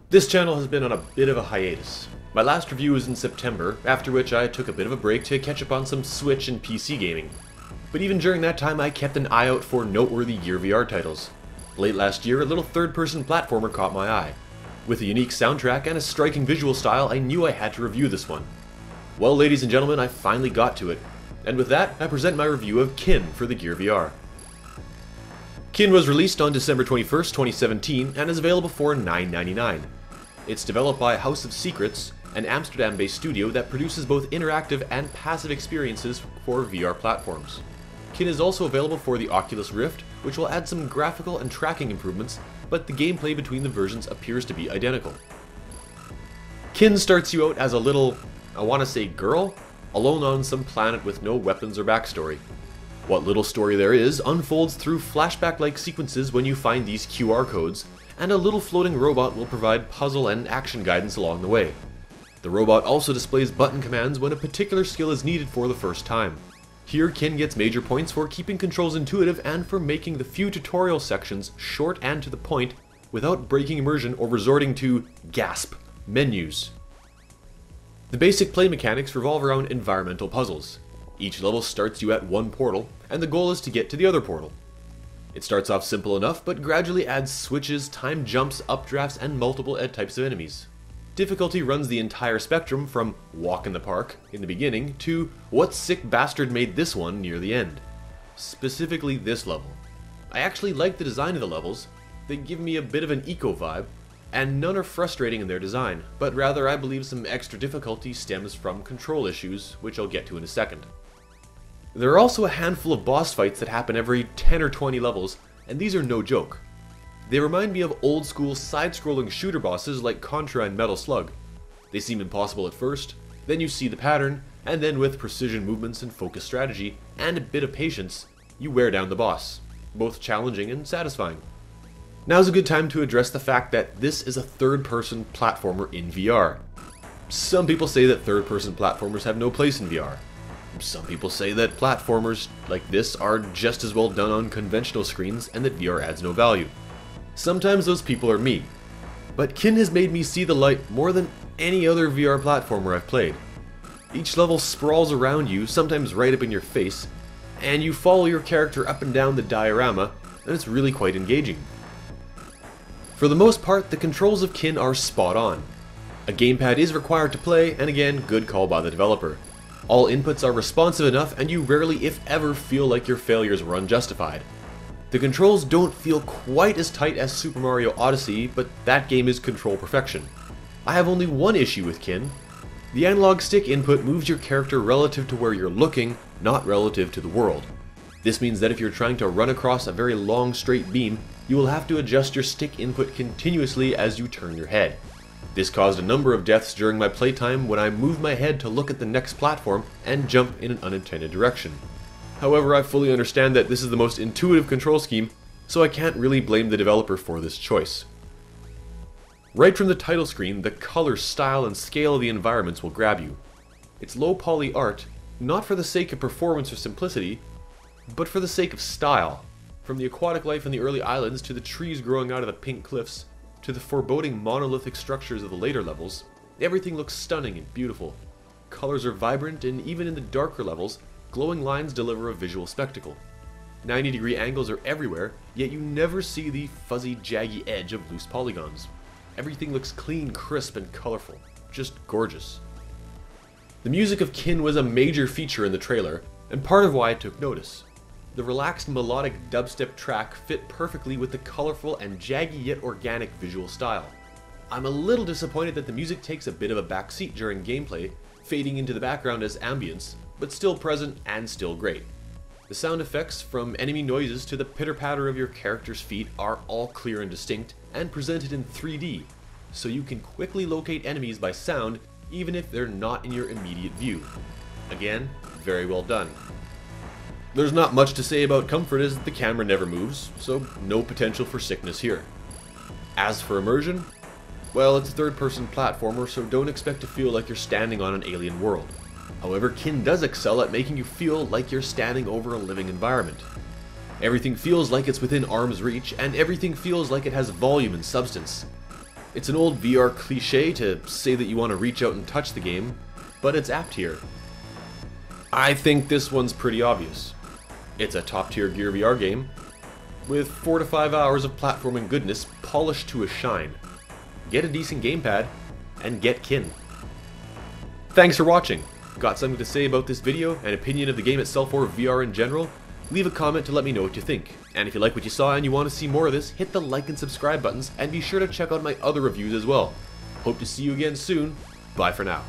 This channel has been on a bit of a hiatus. My last review was in September, after which I took a bit of a break to catch up on some Switch and PC gaming. But even during that time I kept an eye out for noteworthy Gear VR titles. Late last year, a little third-person platformer caught my eye. With a unique soundtrack and a striking visual style, I knew I had to review this one. Well, ladies and gentlemen, I finally got to it. And with that, I present my review of Kin for the Gear VR. Kin was released on December 21st, 2017, and is available for $9.99. It's developed by House of Secrets, an Amsterdam-based studio that produces both interactive and passive experiences for VR platforms. Kin is also available for the Oculus Rift, which will add some graphical and tracking improvements, but the gameplay between the versions appears to be identical. Kin starts you out as a little, I want to say girl, alone on some planet with no weapons or backstory. What little story there is unfolds through flashback-like sequences when you find these QR codes, and a little floating robot will provide puzzle and action guidance along the way. The robot also displays button commands when a particular skill is needed for the first time. Here, Kin gets major points for keeping controls intuitive and for making the few tutorial sections short and to the point without breaking immersion or resorting to, gasp, menus. The basic play mechanics revolve around environmental puzzles. Each level starts you at one portal, and the goal is to get to the other portal. It starts off simple enough, but gradually adds switches, time jumps, updrafts, and multiple types of enemies. Difficulty runs the entire spectrum from walk in the park in the beginning to what sick bastard made this one near the end. Specifically this level. I actually like the design of the levels. They give me a bit of an eco vibe, and none are frustrating in their design, but rather I believe some extra difficulty stems from control issues, which I'll get to in a second. There are also a handful of boss fights that happen every 10 or 20 levels, and these are no joke. They remind me of old school side-scrolling shooter bosses like Contra and Metal Slug. They seem impossible at first, then you see the pattern, and then with precision movements and focused strategy, and a bit of patience, you wear down the boss. Both challenging and satisfying. Now's a good time to address the fact that this is a third-person platformer in VR. Some people say that third-person platformers have no place in VR. Some people say that platformers like this are just as well done on conventional screens and that VR adds no value. Sometimes those people are me. But Kin has made me see the light more than any other VR platformer I've played. Each level sprawls around you, sometimes right up in your face, and you follow your character up and down the diorama, and it's really quite engaging. For the most part, the controls of Kin are spot on. A gamepad is required to play, and again, good call by the developer. All inputs are responsive enough, and you rarely, if ever, feel like your failures were unjustified. The controls don't feel quite as tight as Super Mario Odyssey, but that game is control perfection. I have only one issue with Kin. The analog stick input moves your character relative to where you're looking, not relative to the world. This means that if you're trying to run across a very long straight beam, you will have to adjust your stick input continuously as you turn your head. This caused a number of deaths during my playtime when I moved my head to look at the next platform and jump in an unintended direction. However, I fully understand that this is the most intuitive control scheme, so I can't really blame the developer for this choice. Right from the title screen, the color, style, and scale of the environments will grab you. It's low poly art, not for the sake of performance or simplicity, but for the sake of style. From the aquatic life in the early islands to the trees growing out of the pink cliffs, to the foreboding monolithic structures of the later levels, everything looks stunning and beautiful. Colors are vibrant, and even in the darker levels, glowing lines deliver a visual spectacle. 90-degree angles are everywhere, yet you never see the fuzzy, jaggy edge of loose polygons. Everything looks clean, crisp, and colorful. Just gorgeous. The music of Kin was a major feature in the trailer, and part of why I took notice. The relaxed melodic dubstep track fit perfectly with the colorful and jaggy yet organic visual style. I'm a little disappointed that the music takes a bit of a backseat during gameplay, fading into the background as ambience, but still present and still great. The sound effects, from enemy noises to the pitter-patter of your character's feet, are all clear and distinct, and presented in 3D, so you can quickly locate enemies by sound even if they're not in your immediate view. Again, very well done. There's not much to say about comfort as the camera never moves, so no potential for sickness here. As for immersion, well, it's a third-person platformer, so don't expect to feel like you're standing on an alien world. However, Kin does excel at making you feel like you're standing over a living environment. Everything feels like it's within arm's reach, and everything feels like it has volume and substance. It's an old VR cliche to say that you want to reach out and touch the game, but it's apt here. I think this one's pretty obvious. It's a top-tier Gear VR game, with 4 to 5 hours of platforming goodness polished to a shine. Get a decent gamepad, and get kin. Thanks for watching. Got something to say about this video, an opinion of the game itself or VR in general? Leave a comment to let me know what you think. And if you like what you saw and you want to see more of this, hit the like and subscribe buttons, and be sure to check out my other reviews as well. Hope to see you again soon. Bye for now.